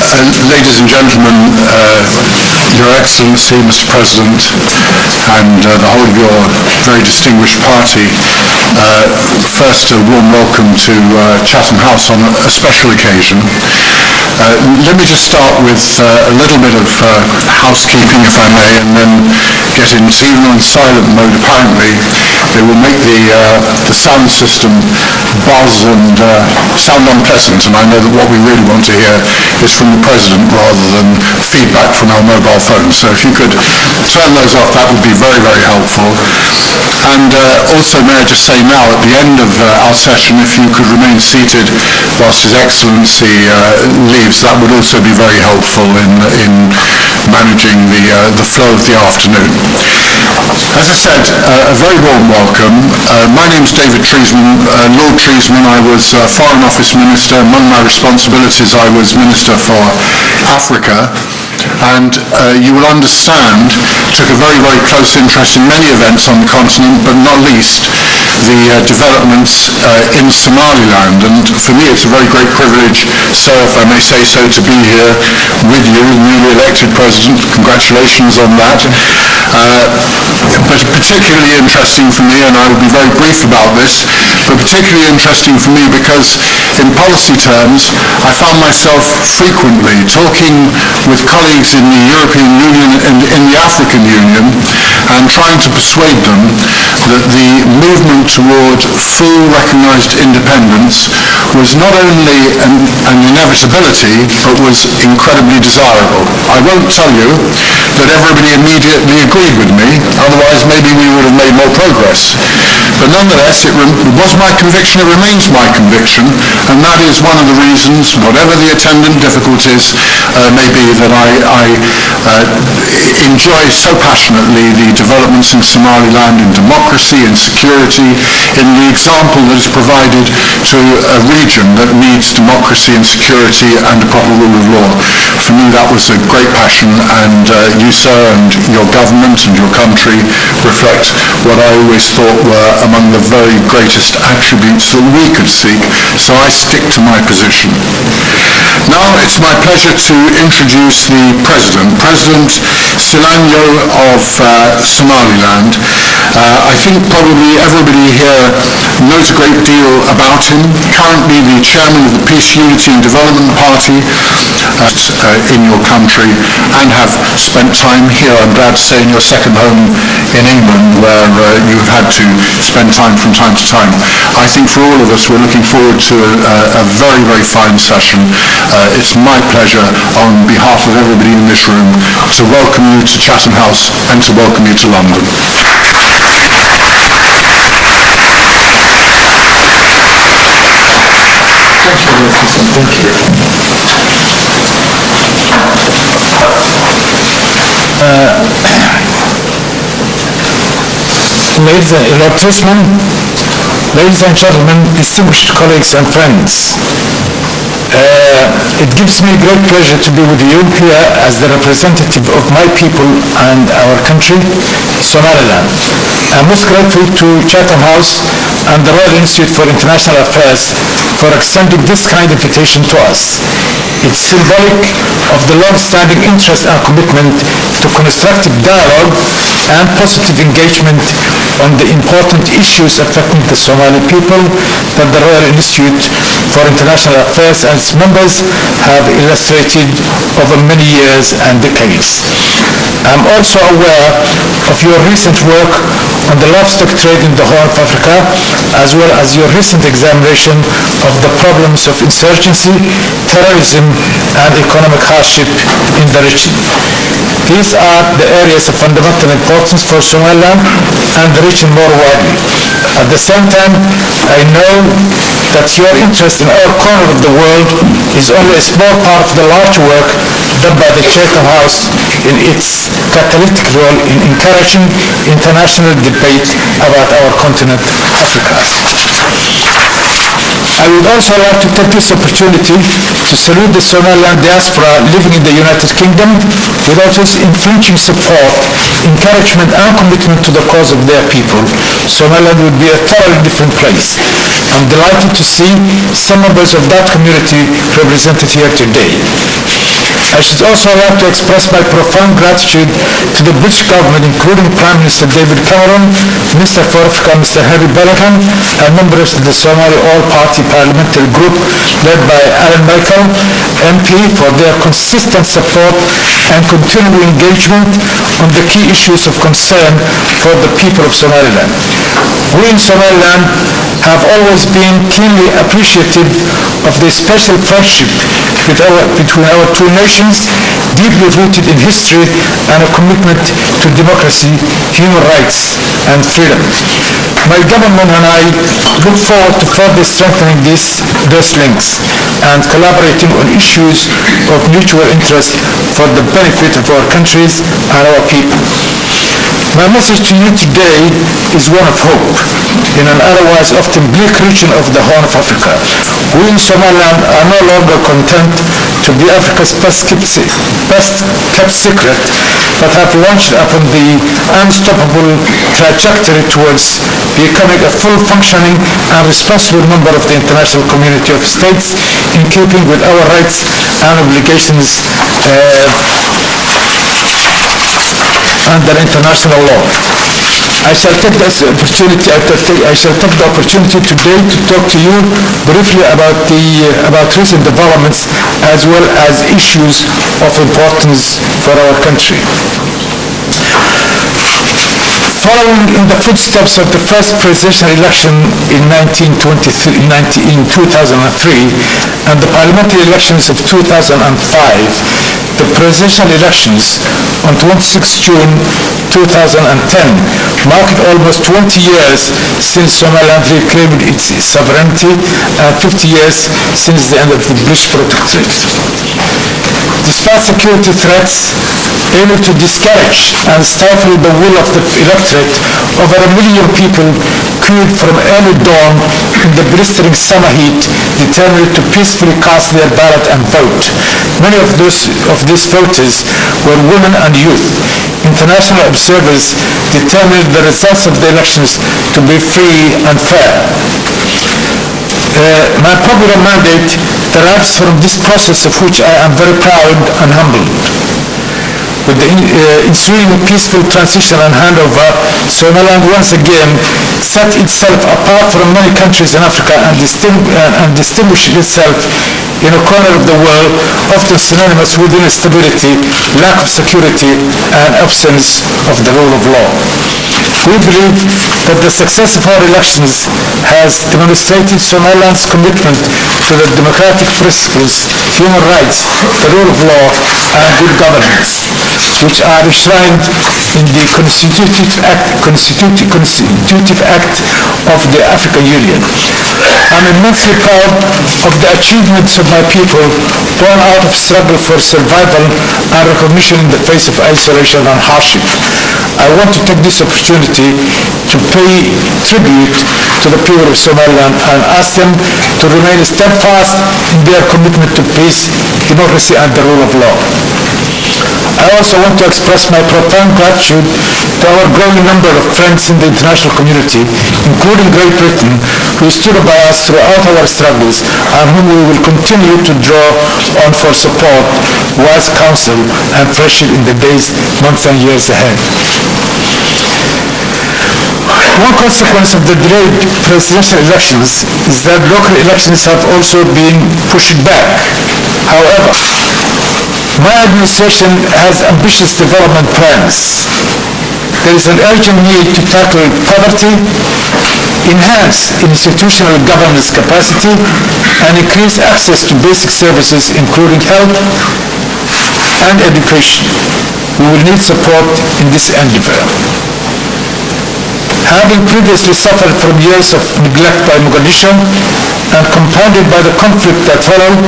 Ladies and gentlemen, Your Excellency, Mr. President, and the whole of your very distinguished party, first a warm welcome to Chatham House on a special occasion. Let me just start with a little bit of housekeeping, if I may, and then get into, even on silent mode apparently, they will make the sound system buzz and sound unpleasant, and I know that what we really want to hear is from the President rather than feedback from our mobile phones. So if you could turn those off, that would be very, very helpful. And also, may I just say now, at the end of our session, if you could remain seated whilst His Excellency leaves, that would also be very helpful in managing the flow of the afternoon. As I said, a very warm welcome. My name's David Treisman, Lord Treisman. I was Foreign Office Minister. Among my responsibilities, I was Minister for Africa. And you will understand, took a very, very close interest in many events on the continent, but not least the developments in Somaliland. And for me, it's a very great privilege, sir, if I may say so, to be here with you, the newly elected President. Congratulations on that. But particularly interesting for me, and I will be very brief about this, but particularly interesting for me because in policy terms, I found myself frequently talking with colleagues in the European Union and in the African Union and trying to persuade them that the movement toward full recognized independence was not only an inevitability, but was incredibly desirable. I won't tell you that everybody immediately agreed with me, otherwise maybe we would have made more progress. But nonetheless, it was my conviction, it remains my conviction, and that is one of the reasons, whatever the attendant difficulties may be, that I enjoy so passionately the developments in Somaliland in democracy and security, in the example that is provided to a region that needs democracy and security and a proper rule of law. For me, that was a great passion, and you, sir, and your government and your country reflect what I always thought were among the very greatest attributes that we could seek, so I stick to my position. Now it's my pleasure to introduce the President, President Silanyo of Somaliland. I think probably everybody here knows a great deal about him. Currently the chairman of the Peace, Unity and Development Party in your country, and have spent time here, I'm glad to say, in your second home in England, where you have had to spend time from time to time. I think for all of us, we're looking forward to a very, very fine session. It's my pleasure, on behalf of everybody in this room, to welcome you to Chatham House and to welcome you to London. Thank you. Ladies and gentlemen, distinguished colleagues and friends, it gives me great pleasure to be with you here as the representative of my people and our country, Somaliland. I'm most grateful to Chatham House and the Royal Institute for International Affairs for extending this kind of invitation to us. It's symbolic of the long-standing interest and commitment to constructive dialogue and positive engagement on the important issues affecting the Somali people that the Royal Institute for International Affairs and its members have illustrated over many years and decades. I'm also aware of your recent work on the livestock trade in the Horn of Africa, as well as your recent examination of the problems of insurgency, terrorism, and economic hardship in the region. These are the areas of fundamental importance for Somaliland and the region more widely. At the same time, I know that your interest in our corner of the world is only a small part of the large work done by the Chatham House in its catalytic role in encouraging international debate about our continent, Africa. I would also like to take this opportunity to salute the Somaliland diaspora living in the United Kingdom without whose unflinching support, encouragement and commitment to the cause of their people. Somaliland would be a thoroughly different place. I'm delighted to see some members of that community represented here today. I should also like to express my profound gratitude to the British government, including Prime Minister David Cameron, Minister for Africa, Mr. Henry Bellingham, and members of the Somali All-Party Parliamentary Group led by Alan Michael, MP, for their consistent support and continuing engagement on the key issues of concern for the people of Somaliland. We in Somaliland have always been keenly appreciative of the special friendship between our two nations, deeply rooted in history and a commitment to democracy, human rights, and freedom. My government and I look forward to further strengthening those links and collaborating on issues of mutual interest for the benefit of our countries and our people. My message to you today is one of hope in an otherwise often bleak region of the Horn of Africa. We in Somaliland are no longer content to be Africa's best kept secret, but have launched upon the unstoppable trajectory towards becoming a full functioning and responsible member of the international community of states in keeping with our rights and obligations under international law. I shall take the opportunity today to talk to you briefly about recent developments as well as issues of importance for our country. Following in the footsteps of the first presidential election in 2003 and the parliamentary elections of 2005, the presidential elections on 26 June 2010 marked almost 20 years since Somaliland reclaimed its sovereignty and 50 years since the end of the British protectorate. Despite security threats able to discourage and stifle the will of the electorate, over 1 million people queued from early dawn in the blistering summer heat, determined to peacefully cast their ballot and vote. Many of these voters were women and youth. International observers determined the results of the elections to be free and fair. My popular mandate derives from this process, of which I am very proud and humbled. With the ensuing peaceful transition and handover, Somaliland once again set itself apart from many countries in Africa and distinguished itself in a corner of the world, often synonymous with instability, lack of security, and absence of the rule of law. We believe that the success of our elections has demonstrated Somaliland's commitment to the democratic principles, human rights, the rule of law, and good governance, which are enshrined in the Constitutive Act of the African Union. I'm immensely proud of the achievements of my people, born out of struggle for survival and recognition in the face of isolation and hardship. I want to take this opportunity to pay tribute to the people of Somaliland and ask them to remain steadfast in their commitment to peace, democracy, and the rule of law. I also want to express my profound gratitude to our growing number of friends in the international community, including Great Britain, who stood by us throughout our struggles and whom we will continue to draw on for support, wise counsel, and friendship in the days, months, and years ahead. One consequence of the delayed presidential elections is that local elections have also been pushed back. However, my administration has ambitious development plans. There is an urgent need to tackle poverty, enhance institutional governance capacity, and increase access to basic services including health and education. We will need support in this endeavor. Having previously suffered from years of neglect by Mogadishu and compounded by the conflict that followed,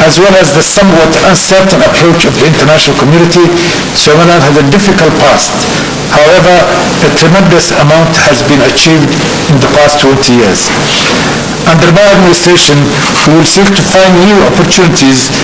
as well as the somewhat uncertain approach of the international community, Somaliland has a difficult past. However, a tremendous amount has been achieved in the past 20 years. Under my administration, we will seek to find new opportunities